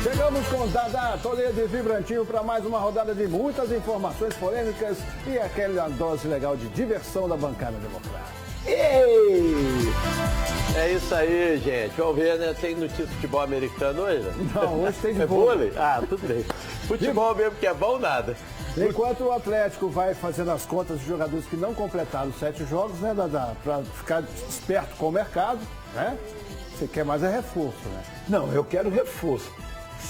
Chegamos com Dada Toledo e Vibrantinho para mais uma rodada de muitas informações polêmicas e aquela dose legal de diversão da bancada democrática. Ei! É isso aí, gente. Vamos ver, né? Tem notícia de futebol americano hoje? Não, hoje tem de vôlei. Ah, tudo bem. Futebol mesmo que é bom, nada. Enquanto o Atlético vai fazendo as contas de jogadores que não completaram 7 jogos, né, Dada? Para ficar esperto com o mercado, né? Você quer mais é reforço, né? Não, eu quero reforço.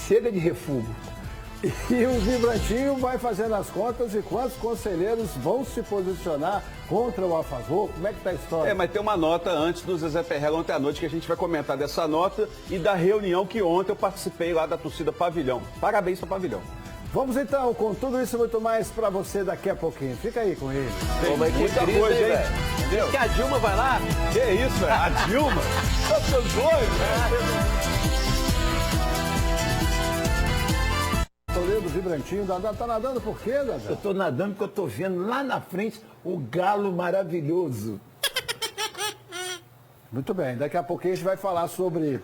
Chega de refugo. E o Vibrantinho vai fazendo as contas e quantos conselheiros vão se posicionar contra o a favor? Como é que tá a história? Mas tem uma nota antes do Zezé Perrella ontem à noite que a gente vai comentar dessa nota e da reunião que ontem eu participei lá da torcida Pavilhão. Parabéns para Pavilhão. Vamos então com tudo isso e muito mais para você daqui a pouquinho. Fica aí com ele. Tem muita coisa, hein, velho? Diz que a Dilma vai lá? Que isso, velho? A Dilma? Tá doido, né? Toledo, Vibrantinho, Dada, tá nadando por quê, Dada? Eu tô nadando porque eu tô vendo lá na frente o galo maravilhoso. Muito bem, daqui a pouquinho a gente vai falar sobre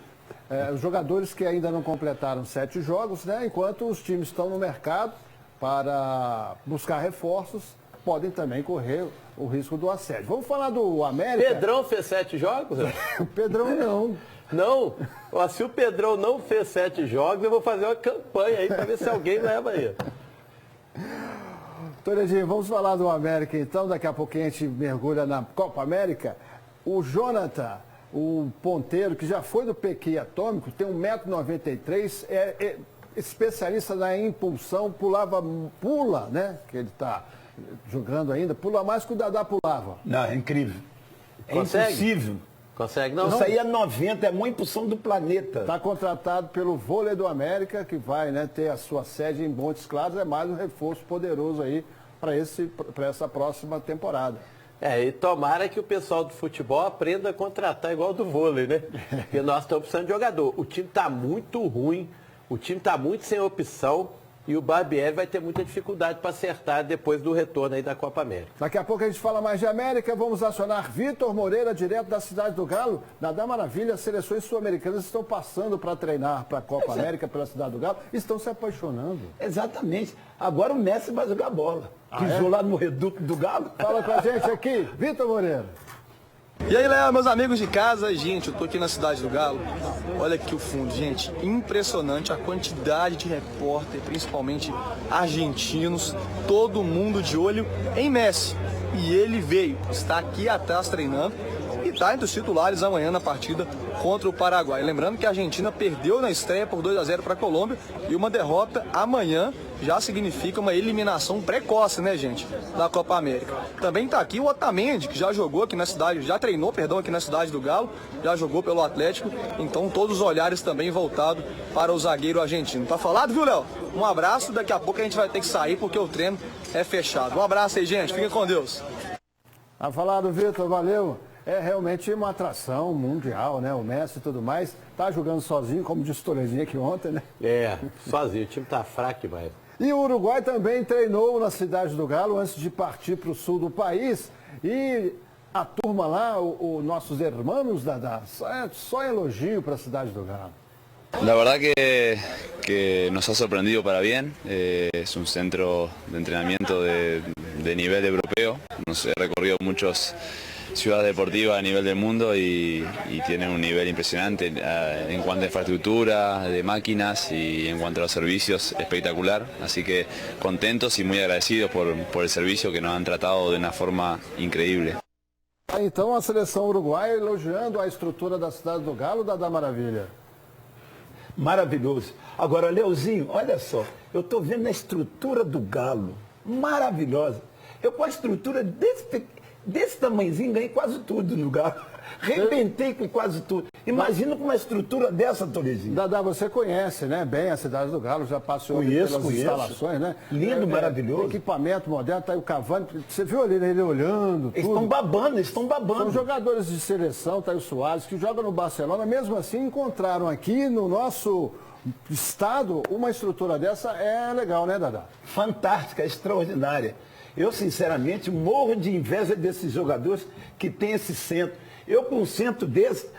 os jogadores que ainda não completaram 7 jogos, né? Enquanto os times estão no mercado para buscar reforços, podem também correr o risco do assédio. Vamos falar do América. Pedrão fez 7 jogos? O Pedrão não. Não? Ó, se o Pedrão não fez 7 jogos, eu vou fazer uma campanha aí para ver se alguém leva aí. Toledinho, vamos falar do América então. Daqui a pouquinho a gente mergulha na Copa América. O Jonathan, o ponteiro, que já foi do Pequi Atômico, tem 1,93 m, é especialista na impulsão, pula, né? Que ele está jogando ainda, pula mais que o Dadá pulava. Não, é incrível. É Consegue? impossível. Consegue não? Isso aí é 90, é uma impulsão do planeta. Está contratado pelo Vôlei do América, que vai, né, ter a sua sede em Montes Claros, é mais um reforço poderoso aí para essa próxima temporada. E tomara que o pessoal do futebol aprenda a contratar igual do vôlei, né? Porque nós estamos precisando de jogador. O time está muito ruim, o time está muito sem opção e o Barbieri vai ter muita dificuldade para acertar depois do retorno aí da Copa América. Daqui a pouco a gente fala mais de América, vamos acionar Vitor Moreira, direto da Cidade do Galo. Nada Maravilha, as seleções sul-americanas estão passando para treinar para a Copa América pela Cidade do Galo, estão se apaixonando. Exatamente. Agora o Messi vai jogar bola. Pisou lá no reduto do Galo. Fala com a gente aqui, Vitor Moreira. E aí, Léo, meus amigos de casa, gente, eu tô aqui na Cidade do Galo. Olha aqui o fundo, gente, impressionante a quantidade de repórter, principalmente argentinos, todo mundo de olho em Messi. E ele veio, está aqui atrás treinando e está entre os titulares amanhã na partida contra o Paraguai. Lembrando que a Argentina perdeu na estreia por 2-0 para a Colômbia e uma derrota amanhã já significa uma eliminação precoce, né, gente, da Copa América. Também está aqui o Otamendi, que já jogou aqui na cidade, já treinou, perdão, aqui na Cidade do Galo, já jogou pelo Atlético, então todos os olhares também voltados para o zagueiro argentino. Tá falado, viu, Léo? Um abraço, daqui a pouco a gente vai ter que sair porque o treino é fechado. Um abraço aí, gente, fiquem com Deus. Tá falado, Vitor, valeu. É realmente uma atração mundial, né? O Messi e tudo mais. Tá jogando sozinho, como disse o Toledinho aqui ontem, né? Sozinho, o time tá fraco, vai. E o Uruguai também treinou na Cidade do Galo antes de partir para o sul do país. E a turma lá, os nossos irmãos só elogio para a Cidade do Galo. La verdad que nos ha sorprendido para bien, es un centro de entrenamiento de nivel europeo, nos he recorrido muchas ciudades deportivas a nivel del mundo y tienen un nivel impresionante en cuanto a infraestructura, de máquinas y en cuanto a los servicios espectacular, así que contentos y muy agradecidos por el servicio que nos han tratado de una forma increíble. Então a seleção uruguaia elogiando a estrutura da Cidade do Galo, Dada Maravilha. Maravilhoso. Agora, Leozinho, olha só, eu estou vendo a estrutura do Galo, maravilhosa. Eu com a estrutura desse tamanhozinho ganhei quase tudo no Galo. Rebentei com quase tudo. Imagina com uma estrutura dessa, Tolezinho. Dada, você conhece, né, bem a Cidade do Galo, já passeou pelas instalações, né? Lindo, maravilhoso. Equipamento moderno, tá aí o Cavani. Você viu ali, né, ele olhando, tudo. Eles estão babando. São jogadores de seleção, tá aí o Soares, que joga no Barcelona, mesmo assim encontraram aqui no nosso estado uma estrutura dessa, é legal, né, Dada? Fantástica, extraordinária. Eu, sinceramente, morro de inveja desses jogadores que têm esse centro. Eu, com um centro desse,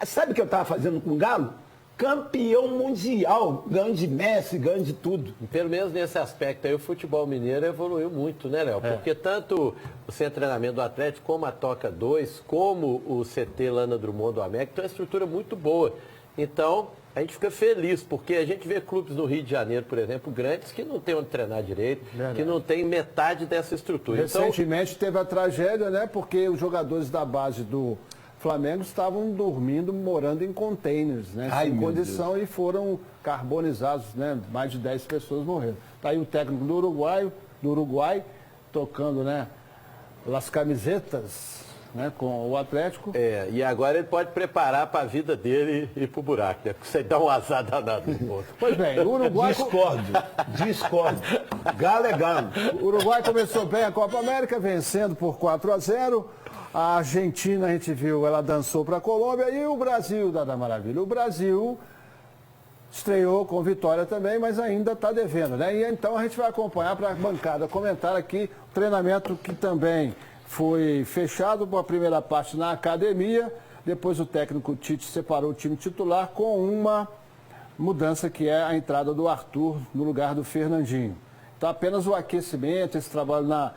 sabe o que eu estava fazendo com o Galo? campeão mundial, ganho de Messi, ganho de tudo. Pelo menos nesse aspecto aí, o futebol mineiro evoluiu muito, né, Léo? Porque tanto o centro de treinamento do Atlético, como a Toca 2, como o CT Lana Drummond do América, tem uma estrutura muito boa. Então, a gente fica feliz, porque a gente vê clubes no Rio de Janeiro, por exemplo, grandes, que não tem onde treinar direito, que não tem metade dessa estrutura. Recentemente teve a tragédia, né? Porque os jogadores da base do Flamengo estavam dormindo, morando em containers, né? Sem condição e foram carbonizados, né? Mais de 10 pessoas morreram. Tá aí o técnico do Uruguai, tocando, né? Las camisetas, né? Com o Atlético. E agora ele pode preparar para a vida dele e ir pro buraco, né? Porque você dá um azar danado no outro. Pois bem, o Uruguai... Discordo. Galo é galo. O Uruguai começou bem a Copa América, vencendo por 4-0. A Argentina, a gente viu, ela dançou para a Colômbia. E o Brasil, Dada Maravilha. O Brasil estreou com vitória também, mas ainda está devendo, né? E então a gente vai acompanhar para a bancada comentar aqui o treinamento que também foi fechado com a primeira parte na academia. Depois o técnico Tite separou o time titular com uma mudança que é a entrada do Arthur no lugar do Fernandinho. Então apenas o aquecimento, esse trabalho na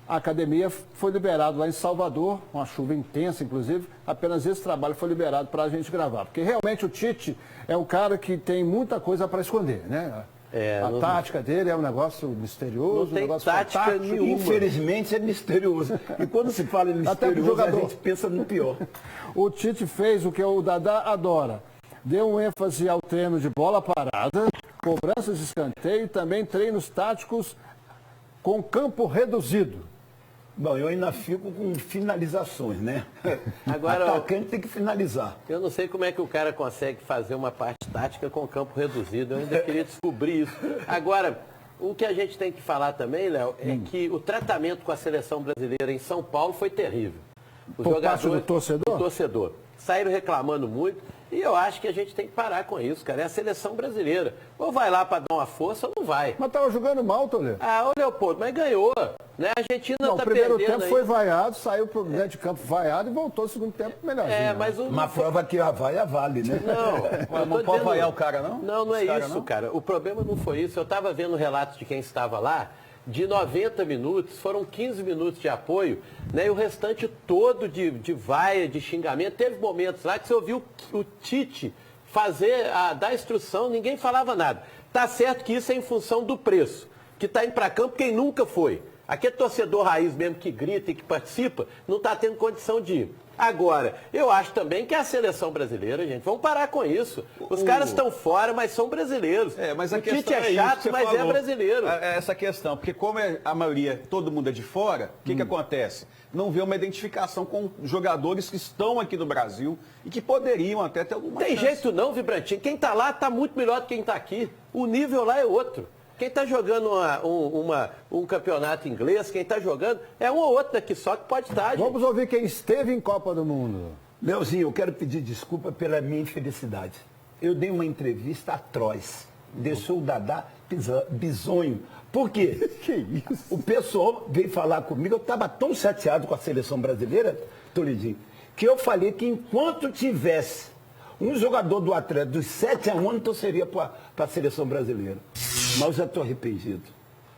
a academia foi liberado lá em Salvador, uma chuva intensa, inclusive. Apenas esse trabalho foi liberado para a gente gravar. Porque realmente o Tite é um cara que tem muita coisa para esconder, né? A tática dele é um negócio misterioso, não tem um negócio tática fantástico. nenhuma. Infelizmente é misterioso. E quando se fala em misterioso, a gente pensa no pior. O Tite fez o que o Dadá adora. Deu um ênfase ao treino de bola parada, cobranças de escanteio e também treinos táticos com campo reduzido. Bom, eu ainda fico com finalizações, né? Agora, atacante tem que finalizar. Eu não sei como é que o cara consegue fazer uma parte tática com campo reduzido. Eu ainda queria descobrir isso. Agora, o que a gente tem que falar também, Léo, é que o tratamento com a seleção brasileira em São Paulo foi terrível. Por parte do torcedor? Do torcedor. Saíram reclamando muito. E eu acho que a gente tem que parar com isso, cara. É a seleção brasileira. Ou vai lá para dar uma força ou não vai. Mas estava jogando mal, Toledo. Ô Leopoldo, mas ganhou. Né? A Argentina não, tá perdendo. O primeiro tempo aí. foi vaiado, saiu pro dentro de campo vaiado e voltou no segundo tempo melhorzinho. Mas uma prova que a vaia vale, né? Não pode vaiar o cara, não? Não é isso, cara. O problema não foi isso. Eu estava vendo relatos de quem estava lá. De 90 minutos, foram 15 minutos de apoio, né? E o restante todo de vaia, de xingamento. Teve momentos lá que você ouviu o Tite dar instrução, ninguém falava nada. Tá certo que isso é em função do preço, que está indo para campo quem nunca foi. Aquele torcedor raiz mesmo que grita e que participa, não está tendo condição de ir. Agora, eu acho também que a seleção brasileira, gente, vamos parar com isso. Os caras estão fora, mas são brasileiros. Mas a o Tite questão é chato, mas falou. é brasileiro. Essa questão, porque como a maioria, todo mundo é de fora, o que acontece? Não vê uma identificação com jogadores que estão aqui no Brasil e que poderiam até ter alguma Tem chance. jeito não, Vibrantinho. Quem está lá está muito melhor do que quem está aqui. O nível lá é outro. Quem está jogando um campeonato inglês, quem está jogando, é um ou outro aqui só que pode estar. Vamos ouvir quem esteve em Copa do Mundo. Leozinho, eu quero pedir desculpa pela minha infelicidade. Eu dei uma entrevista atroz. Deixou o Dadá bizonho. Por quê? Que isso? O pessoal veio falar comigo, eu estava tão chateado com a seleção brasileira, Toledinho, que eu falei que enquanto tivesse um jogador do Atlético dos 7 anos, eu torceria para a seleção brasileira. Mas eu já estou arrependido.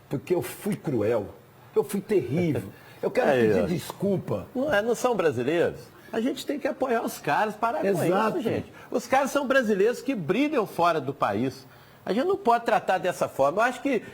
Porque eu fui cruel. Eu fui terrível. Eu quero pedir desculpa. Não são brasileiros? A gente tem que apoiar os caras, parar com isso, gente. Os caras são brasileiros que brilham fora do país. A gente não pode tratar dessa forma. Eu acho que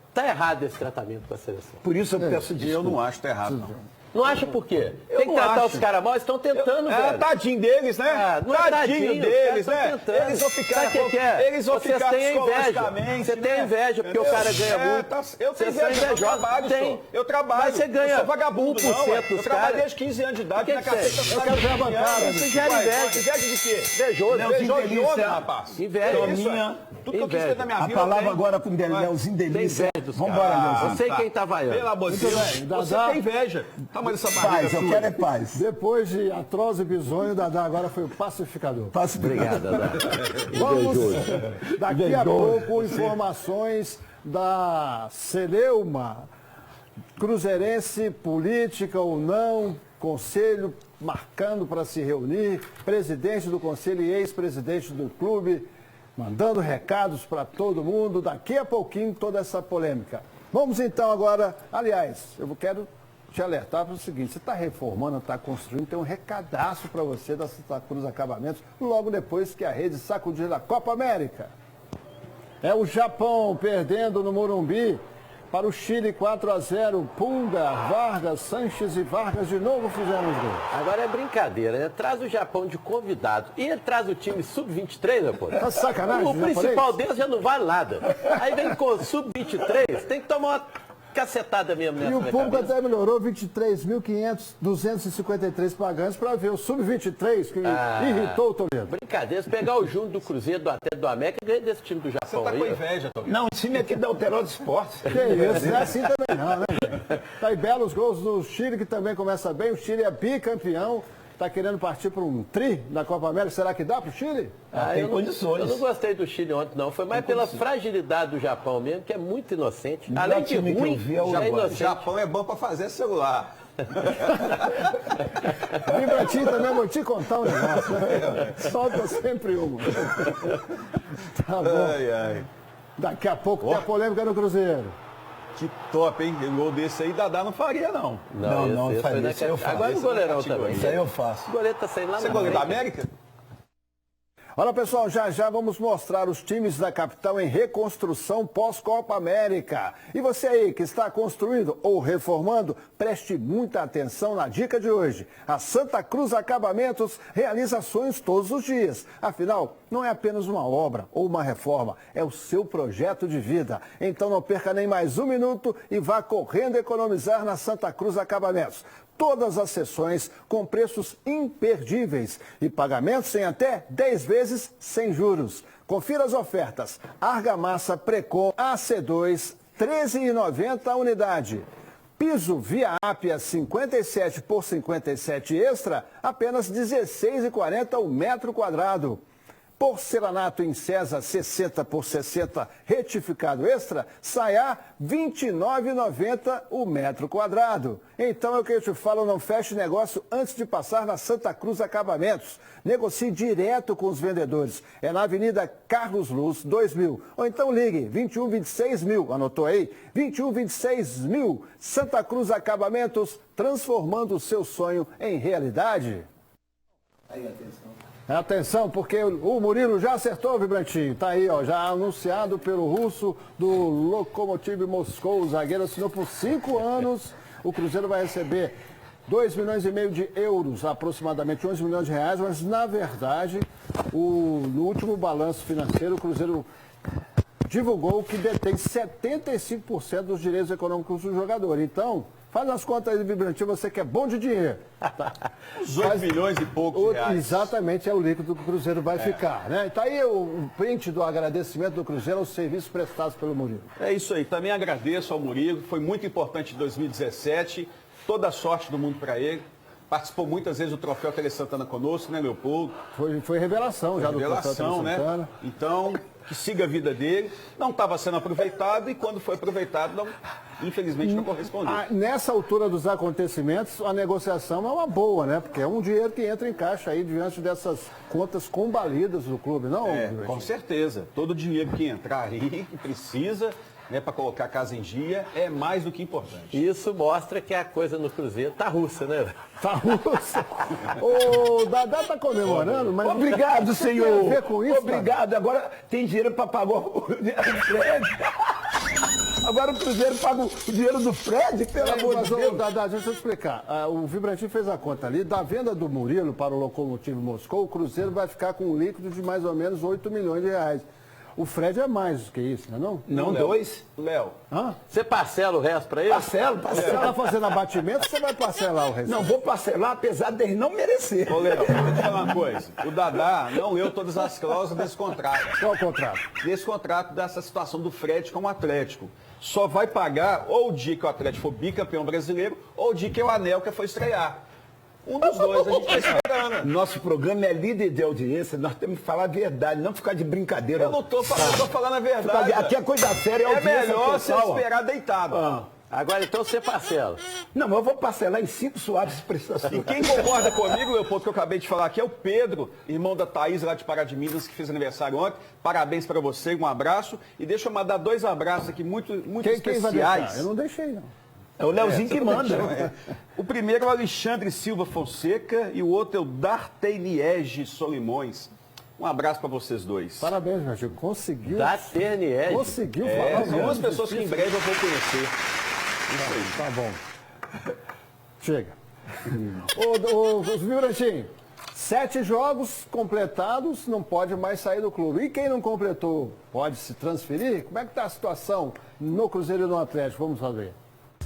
está errado esse tratamento com a seleção. Por isso eu peço desculpa. Eu não acho que está errado, não. Não acha por quê? Tem que tratar os caras mal, eles estão tentando, velho. Tadinho deles, né? Não é tadinho deles, né? Tentando. Eles vão ficar... Sabe o que é? Eles vão Vocês ficar têm inveja. psicologicamente, Você tem inveja porque o cara ganha muito. Eu tenho Vocês inveja, eu trabalho, tem. Eu trabalho. Mas você ganha eu sou vagabundo, 1% não, dos eu trabalho caras. desde 15 anos de idade na caceta. Eu quero ver a bancada. Você gera inveja. Inveja de quê? Invejoso. Invejoso de onde, rapaz? Inveja. Tudo que eu quis ter na minha A vida. palavra agora com o Leozinho Tem delícia. inveja dos Vamos embora, caras. Leozinho. Você e quem tá vaiando. Pelo amor de Deus. Você Dadá. tem inveja. Tamanho dessa barriga Paz, eu sua. quero é paz. Depois de atroz e bizonho, o Dadá agora foi o pacificador. Obrigado, Dadá. Vamos, daqui a pouco, informações da Celeuma. Cruzeirense, política ou não, conselho marcando para se reunir, presidente do conselho e ex-presidente do clube, mandando recados para todo mundo. Daqui a pouquinho toda essa polêmica. Vamos então agora, aliás, eu quero te alertar para o seguinte: você está reformando, está construindo, tem um recadaço para você da Santa Cruz Acabamentos, logo depois que a rede sacudir a Copa América. É o Japão perdendo no Morumbi para o Chile 4-0. Punga, Vargas, Sanches e Vargas de novo fizeram os gols. Agora é brincadeira, né? Traz o Japão de convidado e ele traz o time sub-23, né, pô? Tá sacanagem, o principal deles já não vale nada. Aí vem com o sub-23, tem que tomar uma cacetada mesmo nessa. E o público até melhorou, 23.253 pagantes para ver o sub-23, que irritou o Toledo. Brincadeira, se pegar o Júnior do Cruzeiro, do Atlético do América, ganha desse time do Japão. Você tá aí, com ó. inveja, Toledo. Não, o time aqui da Alterosa Esportes. Que isso, não é assim também não, né? Tá aí belos gols do Chile, que também começa bem. O Chile é bicampeão. Está querendo partir para um tri na Copa América. Será que dá para o Chile? Tem condições. Eu não gostei do Chile ontem, não. Foi mais pela fragilidade do Japão mesmo, que é muito inocente. Além de time que ruim, eu vi é o já é Japão. O inocente. Japão é bom para fazer celular. Vibrantinho também, vou te contar um negócio. Né? Solta sempre uma. Tá bom. Ai, ai. Daqui a pouco tem a polêmica no Cruzeiro. Que top, hein? Um gol desse aí, Dadá não faria, não. Não, esse faria, foi isso aí eu faço. Agora o goleirão também. Isso aí eu faço. O goleiro tá saindo lá Você é na goleiro da frente. América? Olha, pessoal, já vamos mostrar os times da capital em reconstrução pós-Copa América. E você aí que está construindo ou reformando, preste muita atenção na dica de hoje. A Santa Cruz Acabamentos realiza sonhos todos os dias. Afinal, não é apenas uma obra ou uma reforma, é o seu projeto de vida. Então não perca nem mais um minuto e vá correndo economizar na Santa Cruz Acabamentos. Todas as sessões com preços imperdíveis e pagamentos em até 10 vezes sem juros. Confira as ofertas. Argamassa Precon AC2, R$ 13,90 a unidade. Piso Via Ápia 57 por 57 extra, apenas R$ 16,40 o metro quadrado. Porcelanato em César 60 por 60 retificado extra, sai a R$ 29,90 o metro quadrado. Então é o que eu te falo, não feche negócio antes de passar na Santa Cruz Acabamentos. Negocie direto com os vendedores. É na Avenida Carlos Luz, 2000. Ou então ligue 21 26 mil, anotou aí? 21 26 mil. Santa Cruz Acabamentos, transformando o seu sonho em realidade. Aí, atenção. Atenção, porque o Murilo já acertou, Vibrantinho. Tá aí, ó, já anunciado pelo russo do Lokomotiv Moscou. O zagueiro assinou por 5 anos. O Cruzeiro vai receber 2,5 milhões de euros, aproximadamente 11 milhões de reais. Mas, na verdade, no último balanço financeiro, o Cruzeiro divulgou que detém 75% dos direitos econômicos do jogador. Então, faz as contas aí, Vibrantinho, você que é bom de dinheiro. Tá? Os 8 milhões e poucos reais. Exatamente, é o líquido que o Cruzeiro vai ficar, né? Tá aí o print do agradecimento do Cruzeiro aos serviços prestados pelo Murilo. É isso aí. Também agradeço ao Murilo. Foi muito importante em 2017. Toda a sorte do mundo para ele. Participou muitas vezes do Troféu Tele Santana conosco, né, Leopoldo? Foi revelação já do Troféu Revelação, Tele Santana. né? Então, que siga a vida dele. Não estava sendo aproveitado e quando foi aproveitado, infelizmente não correspondeu. Nessa altura dos acontecimentos, a negociação é uma boa, né? Porque é um dinheiro que entra em caixa aí diante dessas contas combalidas do clube, não? Com certeza. Todo o dinheiro que entrar aí, que precisa, né, para colocar a casa em dia, é mais do que importante. Isso mostra que a coisa no Cruzeiro tá russa, né? Tá russa. O Dadá tá comemorando, mas Obrigado, senhor. Tem a ver com isso, Obrigado. Agora tem dinheiro para pagar o Fred. Agora o Cruzeiro paga o dinheiro do Fred, pelo amor de Deus. Dadá, deixa eu explicar. O Vibrantinho fez a conta ali. Da venda do Murilo para o Lokomotiv Moscou, o Cruzeiro vai ficar com um líquido de mais ou menos 8 milhões de reais. O Fred é mais do que isso, não é não? Não, Léo. 2. Léo, Hã? Você parcela o resto pra ele? Parcelo. Você está fazendo abatimento ou você vai parcelar o resto? Não vou parcelar, apesar dele não merecer. ô Léo, vou te falar uma coisa. O Dadá não leu todas as cláusulas desse contrato. Qual o contrato? Desse contrato, dessa situação do Fred com o Atlético. Só vai pagar ou o dia que o Atlético for bicampeão brasileiro ou o dia que o Anelka for estrear. Um dos dois, a gente está esperando. Nosso programa é líder de audiência, nós temos que falar a verdade, não ficar de brincadeira. Eu não estou falando, tô falando a verdade. Aqui é coisa séria, é É audiência melhor você total. esperar deitado. Agora então você parcela. Não, mas eu vou parcelar em 5 suaves prestações. E quem concorda comigo, Leopoldo, que eu acabei de falar aqui, é o Pedro, irmão da Thaís, lá de Pará de Minas, que fez aniversário ontem. Parabéns para você, um abraço. E deixa eu mandar 2 abraços aqui muito Quem vai especiais. deixar? Eu não deixei, não. É o Leozinho que manda. O primeiro é o Alexandre Silva Fonseca e o outro é o Darteliege Solimões. Um abraço para vocês dois. Parabéns, meu amigo. Conseguiu. Da TNL. Conseguiu falar. São duas pessoas que em breve eu vou conhecer. Isso aí. Tá bom. Chega. Viu, Ranchinho? 7 jogos completados, não pode mais sair do clube. E quem não completou, pode se transferir? Como é que está a situação no Cruzeiro e no Atlético? Vamos saber.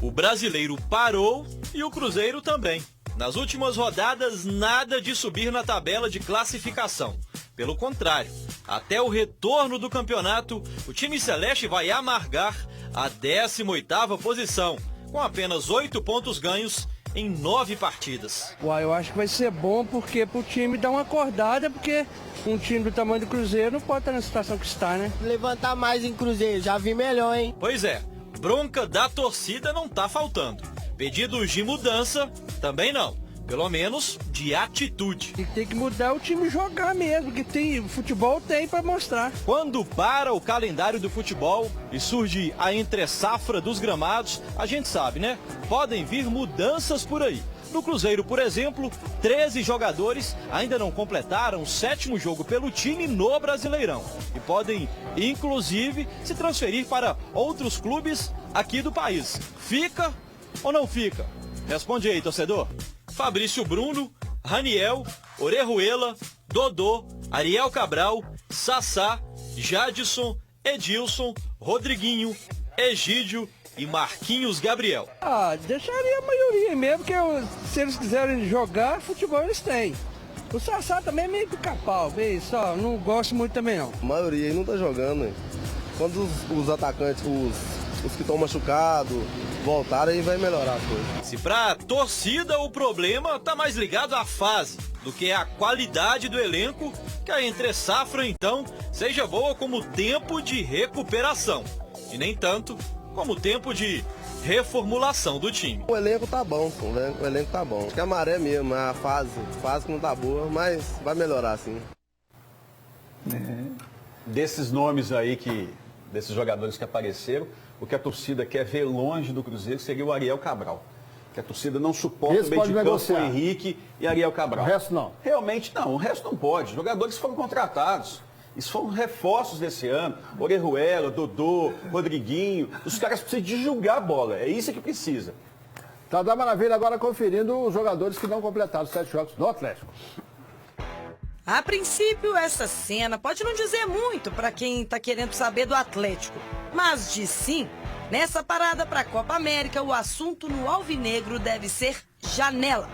O brasileiro parou e o Cruzeiro também. Nas últimas rodadas, nada de subir na tabela de classificação. Pelo contrário, até o retorno do campeonato, o time celeste vai amargar a 18ª posição, com apenas 8 pontos ganhos em 9 partidas. Eu acho que vai ser bom porque pro time dar uma acordada, porque um time do tamanho do Cruzeiro não pode estar na situação que está, né? Levantar mais em Cruzeiro, já vi melhor, hein? Pois é, bronca da torcida não tá faltando. Pedidos de mudança também não. Pelo menos de atitude. E tem que mudar o time jogar mesmo, que tem futebol tem para mostrar. Quando para o calendário do futebol e surge a entre-safra dos gramados, a gente sabe, né? Podem vir mudanças por aí. No Cruzeiro, por exemplo, 13 jogadores ainda não completaram o 7º jogo pelo time no Brasileirão. E podem, inclusive, se transferir para outros clubes aqui do país. Fica ou não fica? Responde aí, torcedor. Fabrício Bruno, Raniel, Orejuela, Dodô, Ariel Cabral, Sassá, Jadson, Edilson, Rodriguinho, Egídio e Marquinhos Gabriel. Deixaria a maioria mesmo, que se eles quiserem jogar, futebol eles têm. O Sassá também é meio pica-pau, só não gosto muito também não. A maioria aí não tá jogando, hein? Quando os atacantes, os que estão machucados, voltarem, aí vai melhorar a coisa. Se pra torcida o problema tá mais ligado à fase do que à qualidade do elenco, que a entre-safra então seja boa como tempo de recuperação e nem tanto como tempo de reformulação do time. O elenco tá bom, o elenco tá bom. Acho que é a maré mesmo, a fase que não tá boa, mas vai melhorar sim. Desses nomes aí desses jogadores que apareceram, o que a torcida quer ver longe do Cruzeiro seria o Ariel Cabral. Que a torcida não suporta o meio de campo com o Henrique e Ariel Cabral. O resto não? Realmente não, o resto não pode. Jogadores foram contratados. Isso foram reforços desse ano. Orejuela, Dodô, Rodriguinho. Os caras precisam de jogar a bola. É isso que precisa. Tá da maravilha agora conferindo os jogadores que não completaram 7 jogos do Atlético. A princípio, essa cena pode não dizer muito para quem está querendo saber do Atlético, mas diz sim. Nessa parada para a Copa América, o assunto no alvinegro deve ser janela.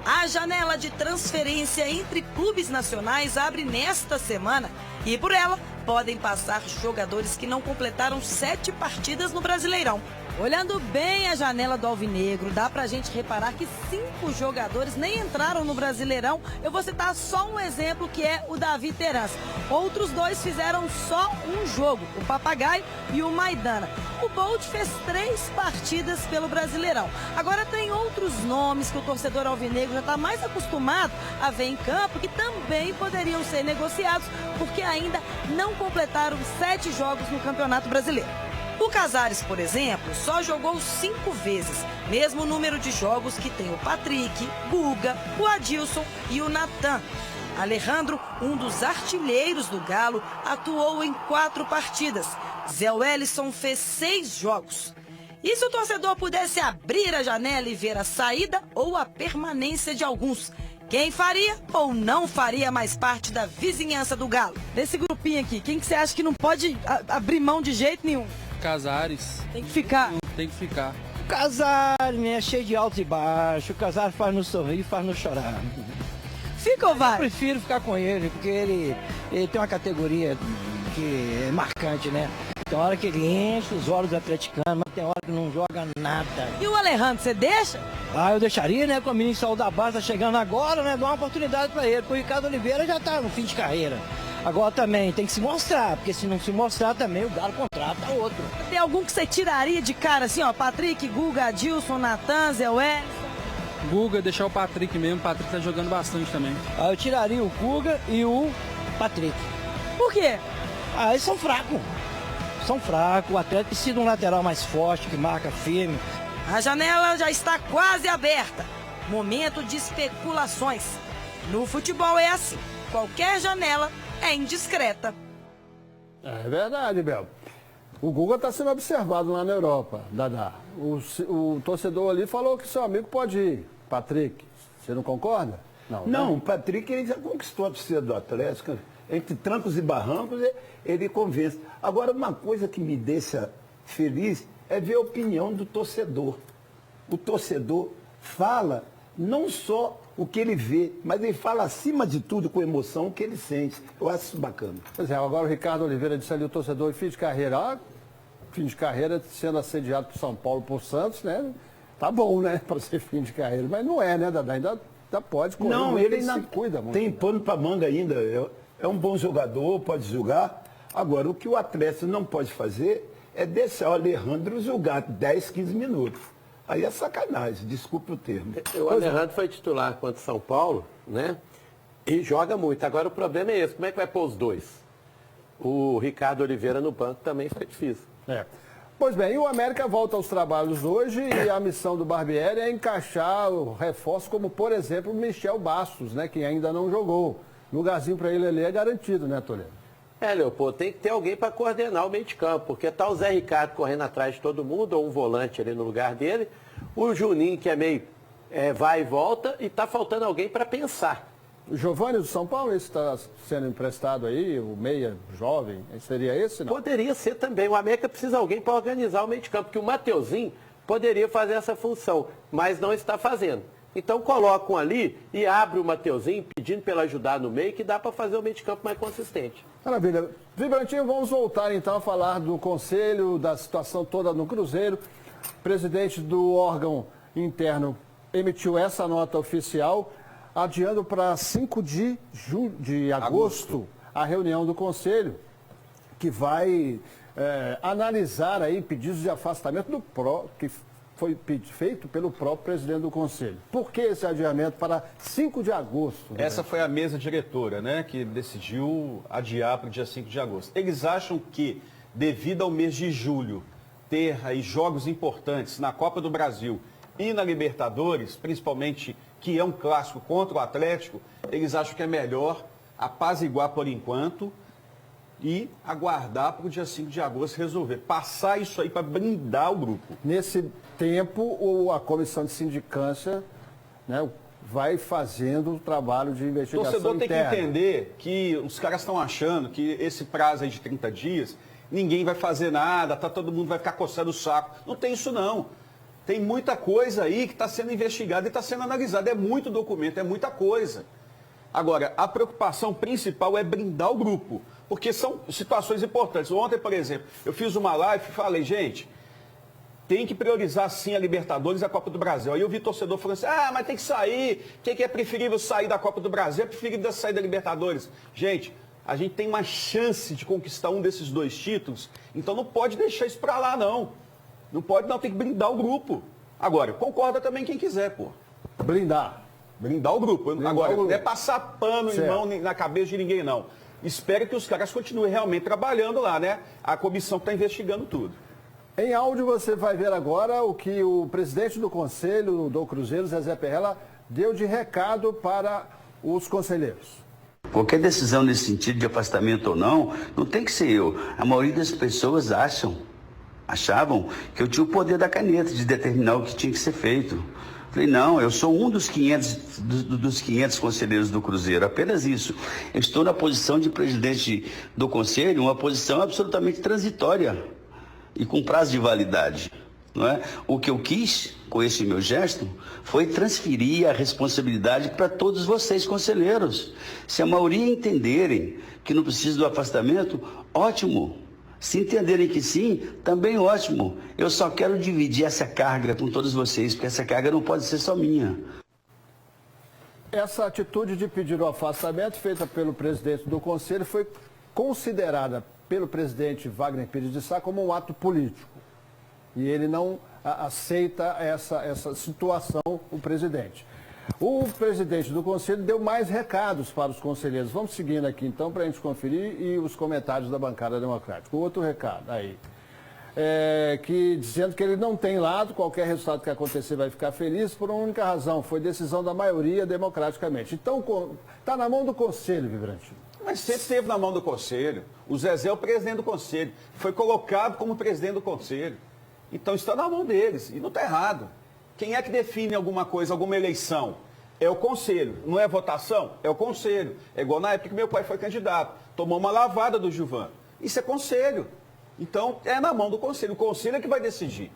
A janela de transferência entre clubes nacionais abre nesta semana e por ela podem passar jogadores que não completaram 7 partidas no Brasileirão. Olhando bem a janela do alvinegro, dá pra gente reparar que 5 jogadores nem entraram no Brasileirão. Eu vou citar só um exemplo, que é o Davi Terans. Outros 2 fizeram só um jogo, o Papagaio e o Maidana. O Bolt fez 3 partidas pelo Brasileirão. Agora tem outros nomes que o torcedor alvinegro já está mais acostumado a ver em campo, que também poderiam ser negociados, porque ainda não completaram 7 jogos no Campeonato Brasileiro. O Casares, por exemplo, só jogou 5 vezes, mesmo número de jogos que tem o Patrick, Guga, o Adilson e o Natan. Alejandro, um dos artilheiros do Galo, atuou em 4 partidas. Zé Wellison fez 6 jogos. E se o torcedor pudesse abrir a janela e ver a saída ou a permanência de alguns? Quem faria ou não faria mais parte da vizinhança do Galo? Desse grupinho aqui, quem que você acha que não pode abrir mão de jeito nenhum? Casares. Tem que ficar. Tem que ficar. O Casares, né? É cheio de alto e baixo. O Casares faz nos sorrir, faz nos chorar. Fica ou vai? Eu prefiro ficar com ele, porque ele tem uma categoria que é marcante, né? Tem hora que ele enche os olhos atleticanos, mas tem hora que não joga nada. E o Alejandro, você deixa? Eu deixaria, né? Com o menino saiu da base, tá chegando agora, né? Dá uma oportunidade pra ele. O Ricardo Oliveira já tá no fim de carreira. Agora também tem que se mostrar, porque se não se mostrar também o Galo contrata outro. Tem algum que você tiraria de cara assim, ó? Patrick, Guga, Adilson, Natan, Zé Wellington? Guga, deixar o Patrick mesmo, o Patrick tá jogando bastante também. Aí eu tiraria o Guga e o Patrick. Por quê? Ah, eles são fracos. São fracos, o Atlético precisa de um lateral mais forte, que marca firme. A janela já está quase aberta. Momento de especulações. No futebol é assim. Qualquer janela é indiscreta. É verdade, Bel. O Guga está sendo observado lá na Europa, Dadá. O torcedor ali falou que seu amigo pode ir. Patrick, você não concorda? Não, o Patrick ele já conquistou a torcida do Atlético. Entre trancos e barrancos, ele convence. Agora, uma coisa que me deixa feliz é ver a opinião do torcedor. O torcedor fala não só o que ele vê, mas ele fala acima de tudo com emoção o que ele sente. Eu acho isso bacana. Pois é, agora o Ricardo Oliveira disse ali, o torcedor em fim de carreira, fim de carreira sendo assediado por São Paulo, por Santos, né? Tá bom, né, para ser fim de carreira, mas não é, né, Dadá? Ainda pode correr. Não, ele ainda se cuida muito. Tem pano para manga ainda. É um bom jogador, pode jogar. Agora, o que o Atlético não pode fazer é deixar o Alejandro jogar 10, 15 minutos. Aí é sacanagem, desculpe o termo. O Alejandro foi titular contra São Paulo, né? E joga muito. Agora o problema é esse, como é que vai pôr os dois? O Ricardo Oliveira no banco também foi difícil. É. Pois bem, e o América volta aos trabalhos hoje e a missão do Barbieri é encaixar o reforço como, por exemplo, o Michel Bastos, né? Que ainda não jogou. Lugarzinho para ele ali é garantido, né, Toledo? Leopoldo, tem que ter alguém para coordenar o meio de campo, porque tá o Zé Ricardo correndo atrás de todo mundo, ou um volante ali no lugar dele, o Juninho, que é meio vai e volta, e tá faltando alguém para pensar. O Giovani do São Paulo, esse está sendo emprestado aí, o meia jovem, seria esse, não? Poderia ser também, o América precisa de alguém para organizar o meio de campo, porque o Mateuzinho poderia fazer essa função, mas não está fazendo. Então colocam ali e abre o Mateuzinho pedindo para ele ajudar no meio, que dá para fazer o meio de campo mais consistente. Maravilha. Vibrantinho, vamos voltar então a falar do Conselho, da situação toda no Cruzeiro. O presidente do órgão interno emitiu essa nota oficial, adiando para 5 de agosto a reunião do Conselho, que vai analisar aí pedidos de afastamento que foi feito pelo próprio presidente do Conselho. Por que esse adiamento para 5 de agosto? Essa foi a mesa diretora, né, que decidiu adiar para o dia 5 de agosto. Eles acham que, devido ao mês de julho, ter aí jogos importantes na Copa do Brasil e na Libertadores, principalmente que é um clássico contra o Atlético, eles acham que é melhor apaziguar por enquanto e aguardar para o dia 5 de agosto resolver. Passar isso aí para blindar o grupo. Nesse tempo, a comissão de sindicância, né, vai fazendo o trabalho de investigação interna. O torcedor tem que entender que os caras estão achando que esse prazo aí de 30 dias, ninguém vai fazer nada, todo mundo vai ficar coçando o saco. Não tem isso não. Tem muita coisa aí que está sendo investigada e está sendo analisada. É muito documento, é muita coisa. Agora, a preocupação principal é blindar o grupo, porque são situações importantes. Ontem, por exemplo, eu fiz uma live e falei, gente, tem que priorizar sim a Libertadores e a Copa do Brasil. Aí eu vi torcedor falando assim, mas tem que sair, o que é preferível sair da Copa do Brasil, é preferível sair da Libertadores. Gente, a gente tem uma chance de conquistar um desses 2 títulos, então não pode deixar isso para lá, não. Não pode, não, tem que blindar o grupo. Agora, concorda também quem quiser, pô. Blindar o grupo. Agora, não é passar pano em mão na cabeça de ninguém, não. Espero que os caras continuem realmente trabalhando lá, né? A comissão está investigando tudo. Em áudio você vai ver agora o que o presidente do Conselho do Cruzeiro, Zezé Perrella, deu de recado para os conselheiros. Qualquer decisão nesse sentido de afastamento ou não tem que ser eu. A maioria das pessoas achavam que eu tinha o poder da caneta de determinar o que tinha que ser feito. Falei, não, eu sou um dos 500 conselheiros do Cruzeiro, apenas isso. Eu estou na posição de presidente do Conselho, uma posição absolutamente transitória e com prazo de validade. Não é? O que eu quis, com esse meu gesto, foi transferir a responsabilidade para todos vocês, conselheiros. Se a maioria entenderem que não precisa do afastamento, ótimo. Se entenderem que sim, também ótimo. Eu só quero dividir essa carga com todos vocês, porque essa carga não pode ser só minha. Essa atitude de pedir o afastamento feita pelo presidente do Conselho foi considerada pelo presidente Wagner Pires de Sá como um ato político. E ele não aceita essa situação, o presidente. O presidente do Conselho deu mais recados para os conselheiros. Vamos seguindo aqui então para a gente conferir e os comentários da bancada democrática. Outro recado aí. Dizendo que ele não tem lado, qualquer resultado que acontecer vai ficar feliz por uma única razão, foi decisão da maioria democraticamente. Então, está na mão do Conselho, Vibrantino. Mas sempre esteve na mão do Conselho. O Zezé é o presidente do Conselho. Foi colocado como presidente do Conselho. Então está na mão deles. E não está errado. Quem é que define alguma coisa, alguma eleição? É o Conselho. Não é votação? É o Conselho. É igual na época que meu pai foi candidato. Tomou uma lavada do Gilvan. Isso é Conselho. Então, é na mão do Conselho. O Conselho é que vai decidir.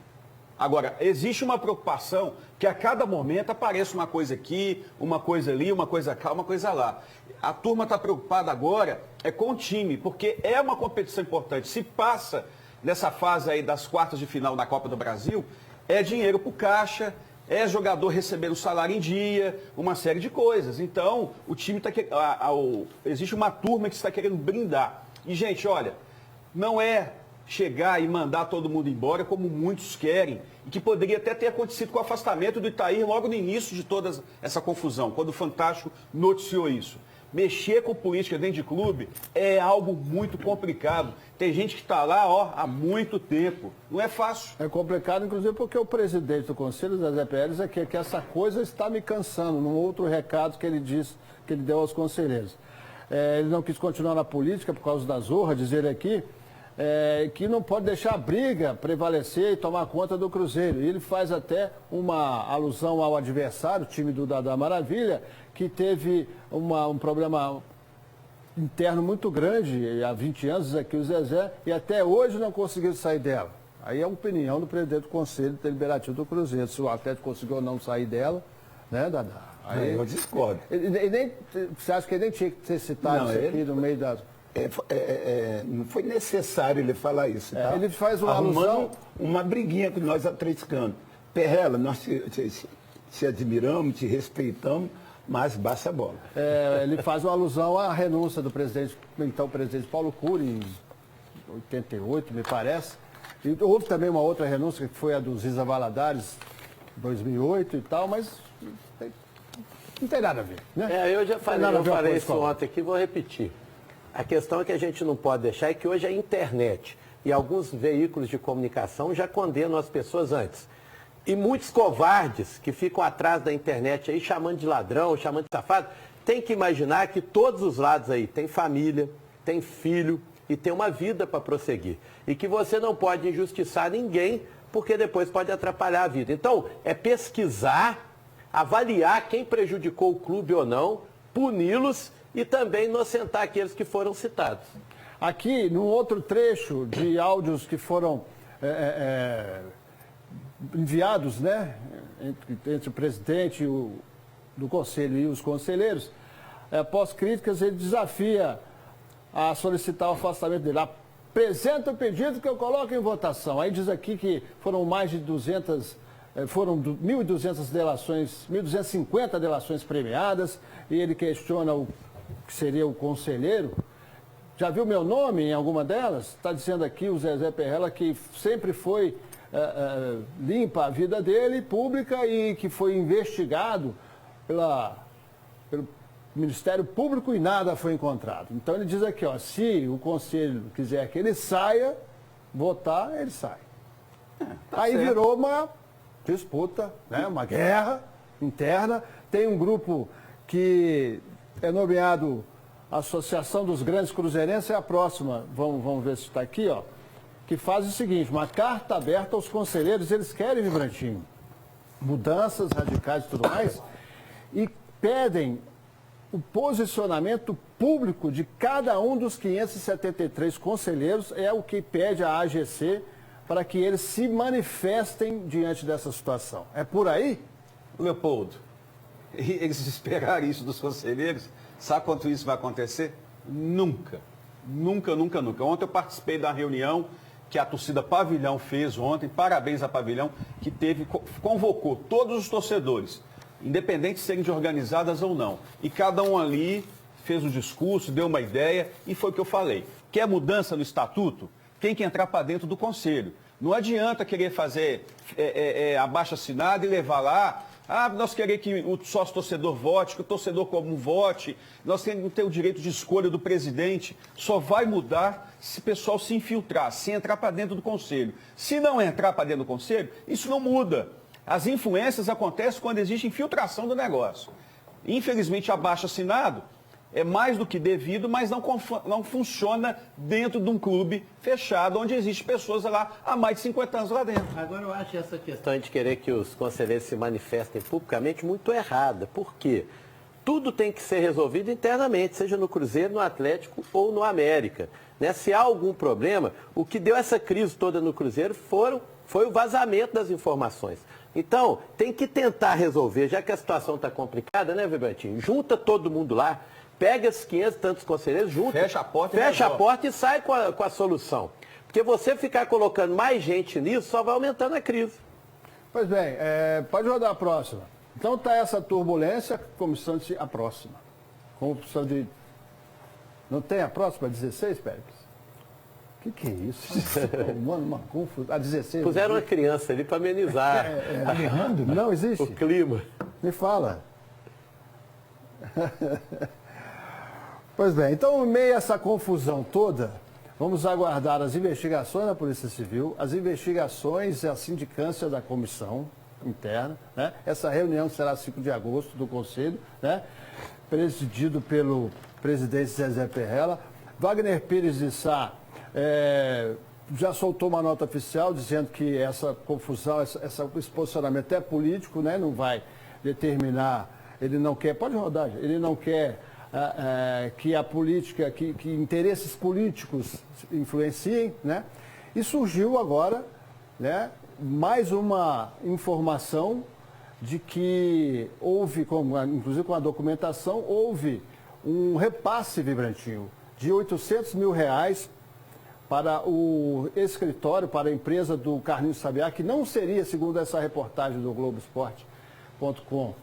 Agora, existe uma preocupação que a cada momento apareça uma coisa aqui, uma coisa ali, uma coisa cá, uma coisa lá. A turma está preocupada agora com o time, porque é uma competição importante. Se passa nessa fase aí das quartas de final da Copa do Brasil, é dinheiro para o caixa, é jogador recebendo salário em dia, uma série de coisas. Então, o time está existe uma turma que está querendo brindar. E, gente, olha, não é chegar e mandar todo mundo embora, como muitos querem, e que poderia até ter acontecido com o afastamento do Itair logo no início de toda essa confusão, quando o Fantástico noticiou isso. Mexer com política dentro de clube é algo muito complicado. Tem gente que está lá há muito tempo. Não é fácil. É complicado, inclusive, porque o presidente do Conselho, Zezé Pérez, é que essa coisa está me cansando, num outro recado que ele disse, que ele deu aos conselheiros. Ele não quis continuar na política por causa da zorra, dizer aqui, que não pode deixar a briga prevalecer e tomar conta do Cruzeiro. E ele faz até uma alusão ao adversário, o time do Dadá Maravilha, que teve um problema interno muito grande há 20 anos, diz aqui o Zezé, e até hoje não conseguiu sair dela. Aí é a opinião do presidente do Conselho Deliberativo do Cruzeiro, se o Atlético conseguiu ou não sair dela, né, Dadá? Aí, eu discordo. Você acha que ele nem tinha que ser citado isso aqui no meio das... não foi necessário ele falar isso, tá? Ele faz uma alusão... uma briguinha com nós atleticanos. Perrela, nós te admiramos, te respeitamos, mas baixa a bola. Ele faz uma alusão à renúncia do presidente, então presidente Paulo Cury, em 88, me parece. E houve também uma outra renúncia, que foi a do Ziza Valadares, em 2008 e tal, mas não tem nada a ver, né? Eu já falei isso ontem aqui, vou repetir. A questão é que a gente não pode deixar é que hoje a internet e alguns veículos de comunicação já condenam as pessoas antes. E muitos covardes que ficam atrás da internet aí chamando de ladrão, chamando de safado, tem que imaginar que todos os lados aí tem família, tem filho e tem uma vida para prosseguir. E que você não pode injustiçar ninguém, porque depois pode atrapalhar a vida. Então, é pesquisar, avaliar quem prejudicou o clube ou não, puni-los e também inocentar aqueles que foram citados. Aqui, num outro trecho de áudios que foram enviados, né, entre o presidente do Conselho e os conselheiros, após críticas, ele desafia a solicitar o afastamento dele. Apresenta o pedido que eu coloco em votação. Aí diz aqui que foram mais de 200... Foram 1.200 delações, 1.250 delações premiadas, e ele questiona o que seria o conselheiro. Já viu meu nome em alguma delas? Está dizendo aqui o Zezé Perrela que sempre foi limpa a vida dele, pública, e que foi investigado pelo Ministério Público e nada foi encontrado. Então ele diz aqui, se o conselho quiser que ele saia, votar, ele sai. Aí certo. Virou uma disputa, né? Uma guerra interna. Tem um grupo que é nomeado Associação dos Grandes Cruzeirenses, é a próxima, vamos ver se está aqui, que faz o seguinte, uma carta aberta aos conselheiros, eles querem, Vibrantinho, mudanças radicais e tudo mais, e pedem o posicionamento público de cada um dos 573 conselheiros, é o que pede a AGC, para que eles se manifestem diante dessa situação. É por aí? Leopoldo, eles esperaram isso dos conselheiros, sabe quanto isso vai acontecer? Nunca. Nunca, nunca, nunca. Ontem eu participei da reunião que a torcida Pavilhão fez ontem, parabéns a Pavilhão, que convocou todos os torcedores, independente de serem de organizadas ou não. E cada um ali fez um discurso, deu uma ideia, e foi o que eu falei. Quer mudança no estatuto? Tem que entrar para dentro do conselho. Não adianta querer fazer abaixo-assinado e levar lá. Nós queremos que o sócio-torcedor vote, que o torcedor comum vote. Nós temos que ter o direito de escolha do presidente. Só vai mudar se o pessoal se infiltrar, se entrar para dentro do conselho. Se não entrar para dentro do conselho, isso não muda. As influências acontecem quando existe infiltração do negócio. Infelizmente, abaixo-assinado é mais do que devido, mas não funciona dentro de um clube fechado, onde existem pessoas lá há mais de 50 anos lá dentro. Agora, eu acho essa questão de querer que os conselheiros se manifestem publicamente muito errada. Por quê? Tudo tem que ser resolvido internamente, seja no Cruzeiro, no Atlético ou no América. Né? Se há algum problema, o que deu essa crise toda no Cruzeiro foi o vazamento das informações. Então, tem que tentar resolver, já que a situação está complicada, né, Vibrantinho? Junta todo mundo lá. Pega esses 500 e tantos conselheiros, junta, fecha a porta e sai com a solução. Porque você ficar colocando mais gente nisso só vai aumentando a crise. Pois bem, pode rodar a próxima. Então está essa turbulência, comissão de a próxima. Comissão de... Não tem a próxima, 16, Pérez? O que é isso? Uma confusão. A 16. Puseram uma criança ali para amenizar. Alejandro? Não existe? O clima. Me fala. Pois bem, então, em meio a essa confusão toda, vamos aguardar as investigações da Polícia Civil, as investigações e a sindicância da comissão interna. Né? Essa reunião será 5 de agosto do Conselho, né? Presidido pelo presidente Zezé Perrella. Wagner Pires de Sá já soltou uma nota oficial dizendo que essa confusão, esse posicionamento é político, né? Não vai determinar, ele não quer, pode rodar, ele não quer que a política, que interesses políticos influenciem, né? E surgiu agora, né, mais uma informação de que houve, inclusive com a documentação, houve um repasse, Vibrantinho, de R$800 mil para o escritório, para a empresa do Carlinhos Sabiá, que não seria, segundo essa reportagem do Globoesporte.com,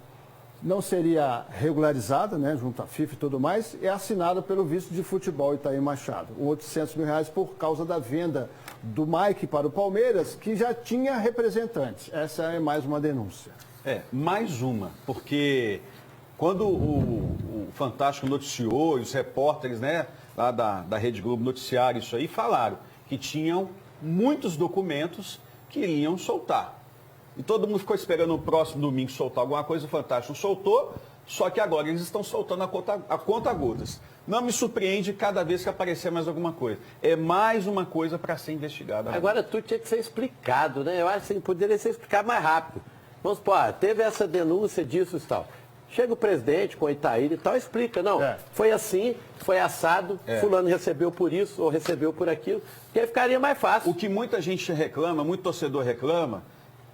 não seria regularizada, né, junto à FIFA e tudo mais, é assinada pelo vice de futebol Itair Machado. O R$800 mil por causa da venda do Mike para o Palmeiras, que já tinha representantes. Essa é mais uma denúncia. Mais uma, porque quando o Fantástico noticiou, e os repórteres, né, lá da Rede Globo noticiaram isso aí, falaram que tinham muitos documentos que iriam soltar. E todo mundo ficou esperando o próximo domingo soltar alguma coisa, o Fantástico soltou, só que agora eles estão soltando a conta gotas. Não me surpreende cada vez que aparecer mais alguma coisa. É mais uma coisa para ser investigada. Agora tudo tinha que ser explicado, né? Eu acho que poderia ser explicado mais rápido. Vamos supor, teve essa denúncia disso e tal. Chega o presidente com o Itair e tal, explica, não, foi assim, foi assado, fulano recebeu por isso ou recebeu por aquilo, que aí ficaria mais fácil. O que muita gente reclama, muito torcedor reclama,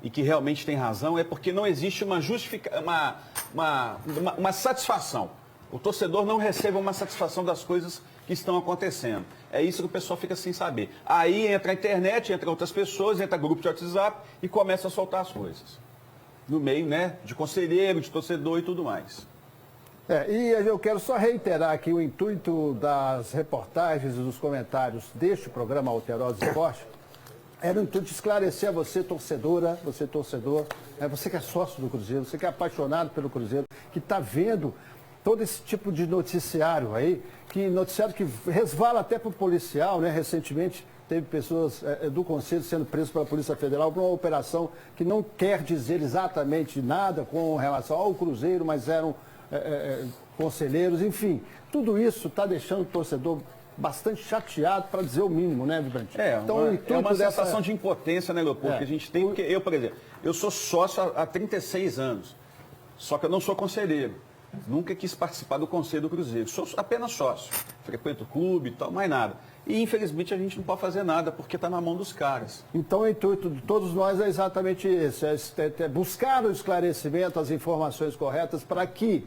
e que realmente tem razão, é porque não existe uma satisfação. O torcedor não recebe uma satisfação das coisas que estão acontecendo. É isso que o pessoal fica sem saber. Aí entra a internet, entra outras pessoas, entra grupo de WhatsApp e começa a soltar as coisas. No meio, né, de conselheiro, de torcedor e tudo mais. E eu quero só reiterar aqui o intuito das reportagens e dos comentários deste programa Alterosa Esporte. Era o intuito de esclarecer a você, torcedora, você torcedor, você que é sócio do Cruzeiro, você que é apaixonado pelo Cruzeiro, que está vendo todo esse tipo de noticiário aí, noticiário que resvala até para o policial, né? Recentemente teve pessoas do Conselho sendo presas pela Polícia Federal por uma operação que não quer dizer exatamente nada com relação ao Cruzeiro, mas eram conselheiros, enfim. Tudo isso está deixando o torcedor bastante chateado, para dizer o mínimo, né, Vibrantinho? Então, uma sensação de impotência, né, Leopoldo, que a gente tem, porque eu, por exemplo, eu sou sócio há 36 anos, só que eu não sou conselheiro. Nunca quis participar do Conselho do Cruzeiro. Sou apenas sócio. Frequento o clube e tal, mais nada. E, infelizmente, a gente não pode fazer nada, porque está na mão dos caras. Então, o intuito de todos nós é exatamente esse, é buscar o esclarecimento, as informações corretas, para que,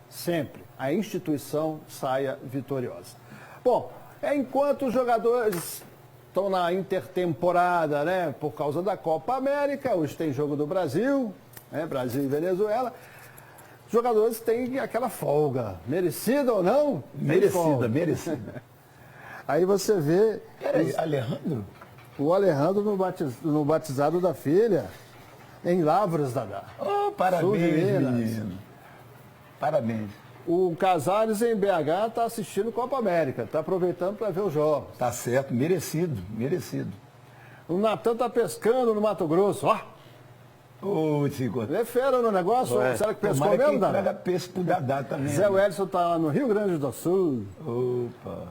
sempre, a instituição saia vitoriosa. Bom, enquanto os jogadores estão na intertemporada, né, por causa da Copa América, hoje tem jogo do Brasil, né, Brasil e Venezuela, Os jogadores têm aquela folga. Merecida ou não? Merecida, merecida. Aí você vê... Peraí, Alejandro? O Alejandro no batizado da filha, em Lavras, Dadá. Oh, parabéns, menino. Parabéns. O Casares em BH está assistindo Copa América, está aproveitando para ver os jogos. Tá certo, merecido, merecido. O Natan está pescando no Mato Grosso, ó. Ô, Chico. É fera no negócio? Será que pescou mesmo, Dadá? Dadá? Traga peixe pro Dadá também. Zé Wellison está lá no Rio Grande do Sul. Opa.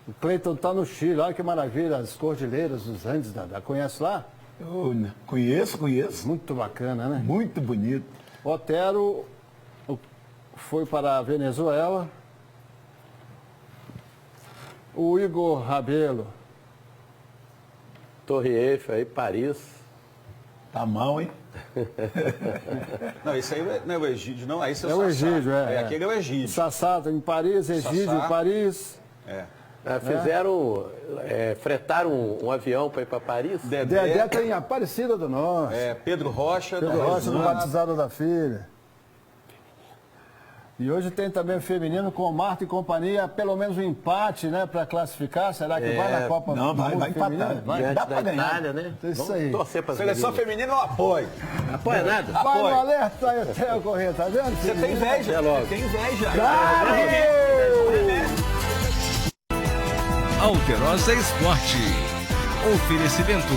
O Cleiton está no Chile, olha que maravilha, as cordilheiras dos Andes, Dadá. Conhece lá? Conheço. Muito bacana, né? Muito bonito. Otero foi para a Venezuela. O Igor Rabelo. Torre Eiffel aí, Paris. Tá mal, hein? Não, esse aí não é o Egídio, não. Esse é É o Egídio, Aquele é o Egídio. Sassá em Paris, Egídio em Paris. Fretaram um avião para ir para Paris? Dedé tem Aparecida do Norte. Pedro Rocha. Pedro Rocha no batizado da filha. E hoje tem também o feminino com Marta e companhia, pelo menos um empate, né, para classificar. Será que vai na Copa? Não, vai empatar. Vai, dá para ganhar. Itália, né? Isso aí. Torcer para Seleção feminina eu apoio. Apoia nada? Vai no alerta aí até o correr, tá vendo? Você tem inveja. Você tem inveja. Alterosa Esporte. Oferecimento